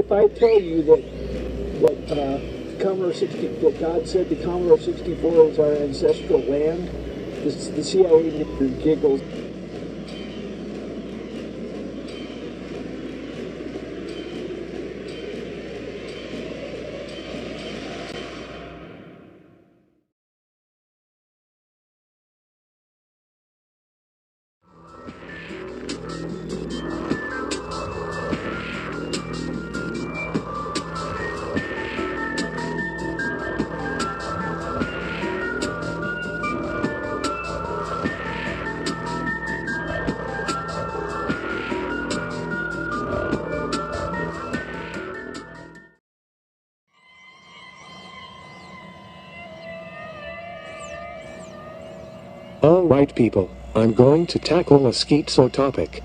if I tell you that that God said the Commodore 64 is our ancestral land, the CIA giggles. Alright people, I'm going to tackle a schizo topic.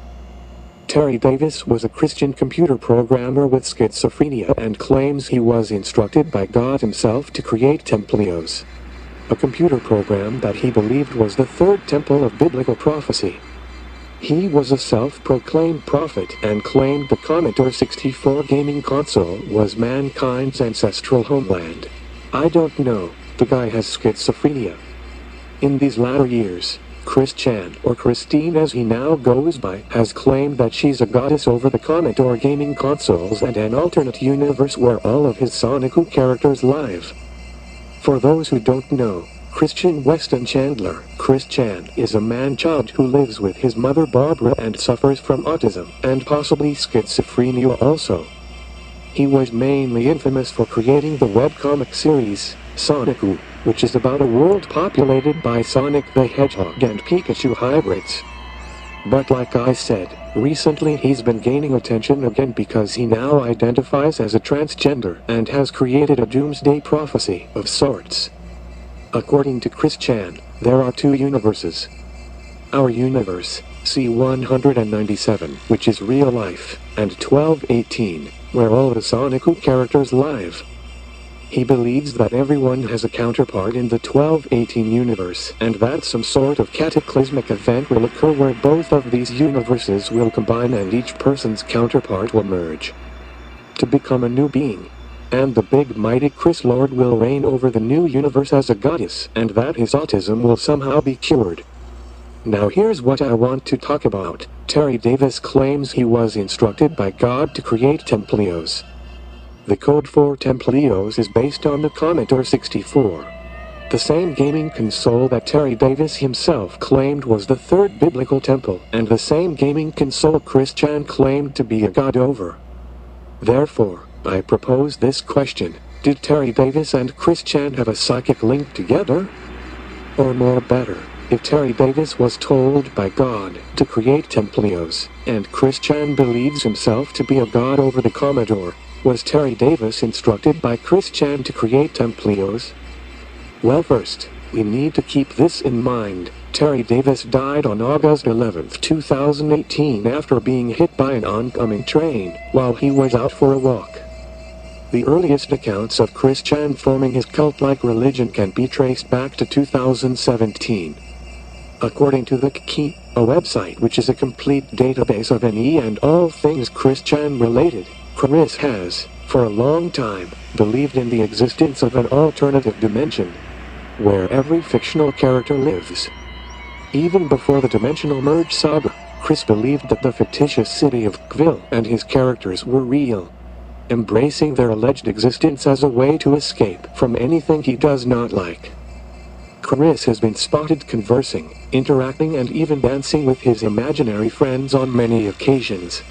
Terry Davis was a Christian computer programmer with schizophrenia and claims he was instructed by God himself to create TempleOS, a computer program that he believed was the third temple of biblical prophecy. He was a self-proclaimed prophet and claimed the Commodore 64 gaming console was mankind's ancestral homeland. I don't know, the guy has schizophrenia. In these latter years, Chris Chan, or Christine as he now goes by, has claimed that she's a goddess over the Commodore gaming consoles and an alternate universe where all of his Sonic characters live. For those who don't know, Christian Weston Chandler, Chris Chan, is a man-child who lives with his mother Barbara and suffers from autism and possibly schizophrenia also. He was mainly infamous for creating the webcomic series, Sonic, which is about a world populated by Sonic the Hedgehog and Pikachu hybrids. But like I said, recently he's been gaining attention again because he now identifies as a transgender and has created a doomsday prophecy of sorts. According to Chris Chan, there are two universes. Our universe, C-197, which is real life, and 1218, where all the Sonic characters live. He believes that everyone has a counterpart in the 1218 universe, and that some sort of cataclysmic event will occur where both of these universes will combine and each person's counterpart will merge to become a new being. And the big mighty Chris Lord will reign over the new universe as a goddess, and that his autism will somehow be cured. Now here's what I want to talk about. Terry Davis claims he was instructed by God to create TempleOS. The code for TempleOS is based on the Commodore 64. The same gaming console that Terry Davis himself claimed was the third biblical temple, and the same gaming console Chris Chan claimed to be a god over. Therefore, I propose this question: did Terry Davis and Chris Chan have a psychic link together? Or more better, if Terry Davis was told by God to create TempleOS, and Chris Chan believes himself to be a god over the Commodore, was Terry Davis instructed by Chris Chan to create TempleOS? Well, first, we need to keep this in mind. Terry Davis died on August 11, 2018 after being hit by an oncoming train while he was out for a walk. The earliest accounts of Chris Chan forming his cult-like religion can be traced back to 2017. According to the Key, a website which is a complete database of any and all things Chris Chan related, Chris has, for a long time, believed in the existence of an alternative dimension, where every fictional character lives. Even before the Dimensional Merge saga, Chris believed that the fictitious city of Kville and his characters were real, embracing their alleged existence as a way to escape from anything he does not like. Chris has been spotted conversing, interacting and even dancing with his imaginary friends on many occasions.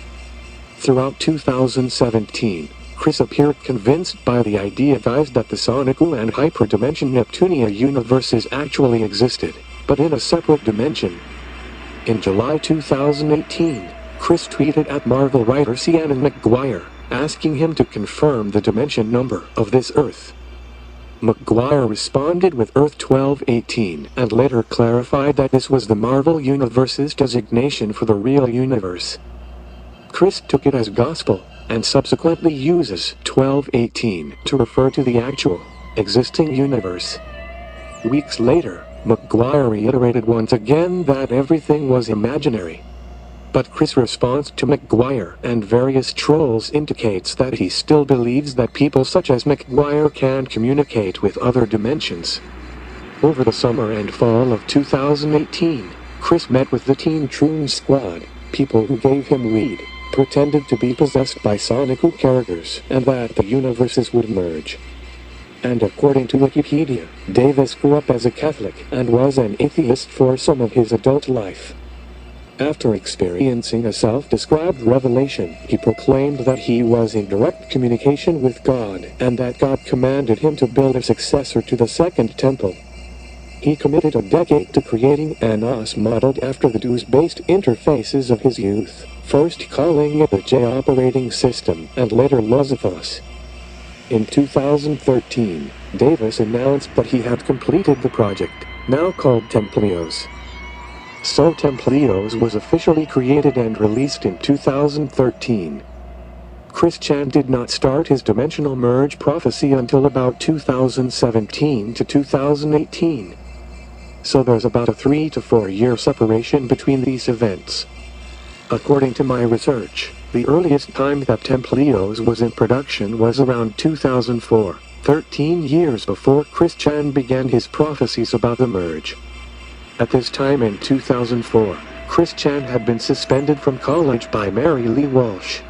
Throughout 2017, Chris appeared convinced by the idea that the Sonic and Hyperdimension Neptunia universes actually existed, but in a separate dimension. In July 2018, Chris tweeted at Marvel writer Cianan McGuire, asking him to confirm the dimension number of this Earth. McGuire responded with Earth 1218, and later clarified that this was the Marvel Universe's designation for the real universe. Chris took it as gospel, and subsequently uses 1218 to refer to the actual, existing universe. Weeks later, McGuire reiterated once again that everything was imaginary. but Chris' response to McGuire and various trolls indicates that he still believes that people such as McGuire can communicate with other dimensions. Over the summer and fall of 2018, Chris met with the Teen Troon Squad, people who gave him weed, pretended to be possessed by Sonic characters, and that the universes would merge. And according to Wikipedia, Davis grew up as a Catholic and was an atheist for some of his adult life. After experiencing a self-described revelation, he proclaimed that he was in direct communication with God, and that God commanded him to build a successor to the Second Temple. He committed a decade to creating an OS modeled after the DOS-based interfaces of his youth, first calling it the J operating system, and later Lozithos. In 2013, Davis announced that he had completed the project, now called TempleOS. So TempleOS was officially created and released in 2013. Chris Chan did not start his dimensional merge prophecy until about 2017 to 2018. So there's about a 3 to 4 year separation between these events. According to my research, the earliest time that TempleOS was in production was around 2004, 13 years before Chris Chan began his prophecies about the merge. At this time in 2004, Chris Chan had been suspended from college by Mary Lee Walsh.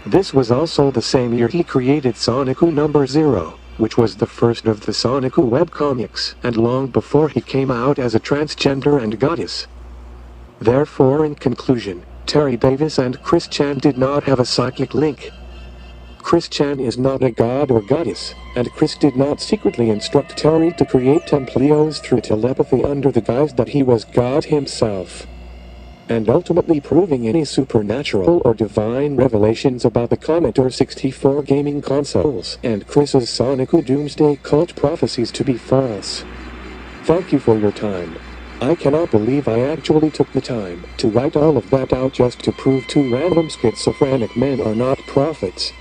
This was also the same year he created Sonic Number 0, which was the first of the Sonic webcomics, and long before he came out as a transgender and goddess. Therefore, in conclusion, Terry Davis and Chris Chan did not have a psychic link. Chris Chan is not a god or goddess, and Chris did not secretly instruct Terry to create TempleOS through telepathy under the guise that he was God himself. And ultimately proving any supernatural or divine revelations about the Commodore 64 gaming consoles and Chris's Sonic Doomsday cult prophecies to be false. Thank you for your time. I cannot believe I actually took the time to write all of that out just to prove two random schizophrenic men are not prophets.